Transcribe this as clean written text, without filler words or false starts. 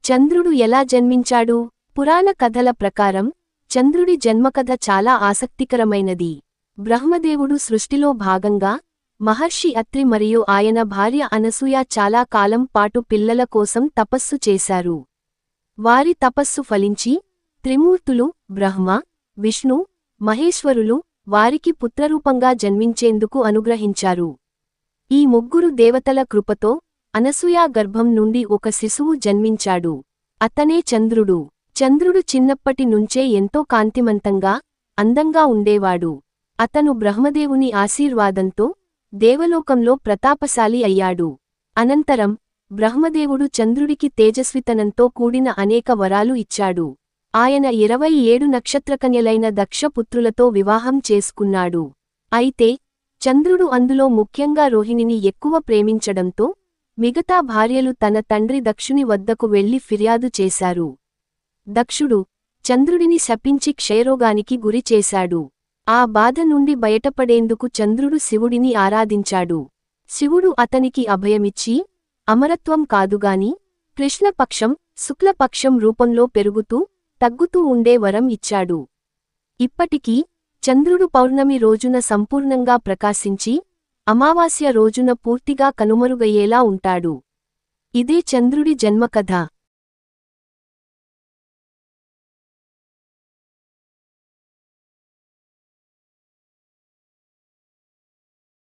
చంద్రుడు ఎలా జన్మించాడు? పురాణ కథల ప్రకారం చంద్రుడి జన్మకథ చాలా ఆసక్తికరమైనది. బ్రహ్మదేవుడు సృష్టిలో భాగంగా మహర్షి అత్రి మరియు ఆయన భార్య అనసూయ చాలా కాలం పాటు పిల్లల కోసం తపస్సు చేశారు. వారి తపస్సు ఫలించి త్రిమూర్తులు బ్రహ్మ, విష్ణు, మహేశ్వరులు వారికి పుత్రరూపంగా జన్మించేందుకు అనుగ్రహించారు. ఈ ముగ్గురు దేవతల కృపతో అనసూయ గర్భం నుండి ఒక శిశువు జన్మించాడు. అతనే చంద్రుడు. చంద్రుడు చిన్నప్పటి నుంచే ఎంతో కాంతిమంతంగా, అందంగా ఉండేవాడు. అతను బ్రహ్మదేవుని ఆశీర్వాదంతో దేవలోకంలో ప్రతాపశాలి అయ్యాడు. అనంతరం బ్రహ్మదేవుడు చంద్రుడికి తేజస్వితనంతో కూడిన అనేక వరాలు ఇచ్చాడు. ఆయన 27 నక్షత్రకన్యలైన దక్షపుత్రులతో వివాహం చేసుకున్నాడు. అయితే చంద్రుడు అందులో ముఖ్యంగా రోహిణిని ఎక్కువ ప్రేమించడంతో మిగతా భార్యలు తన తండ్రి దక్షుని వద్దకు వెళ్లి ఫిర్యాదు చేశారు. దక్షుడు చంద్రుడిని శపించి క్షయరోగానికి గురి చేశాడు. ఆ బాధ నుండి బయటపడేందుకు చంద్రుడు శివుడిని ఆరాధించాడు. శివుడు అతనికి అభయమిచ్చి అమరత్వం కాదుగాని కృష్ణపక్షం, శుక్లపక్షం రూపంలో పెరుగుతూ, తగ్గుతూ ఉండే వరం ఇచ్చాడు. ఇప్పటికీ చంద్రుడు పౌర్ణమి రోజున సంపూర్ణంగా ప్రకాశించి, అమావాస్య రోజున పూర్తిగా కనుమరుగయ్యేలా ఉంటాడు. ఇదే చంద్రుడి జన్మకథ.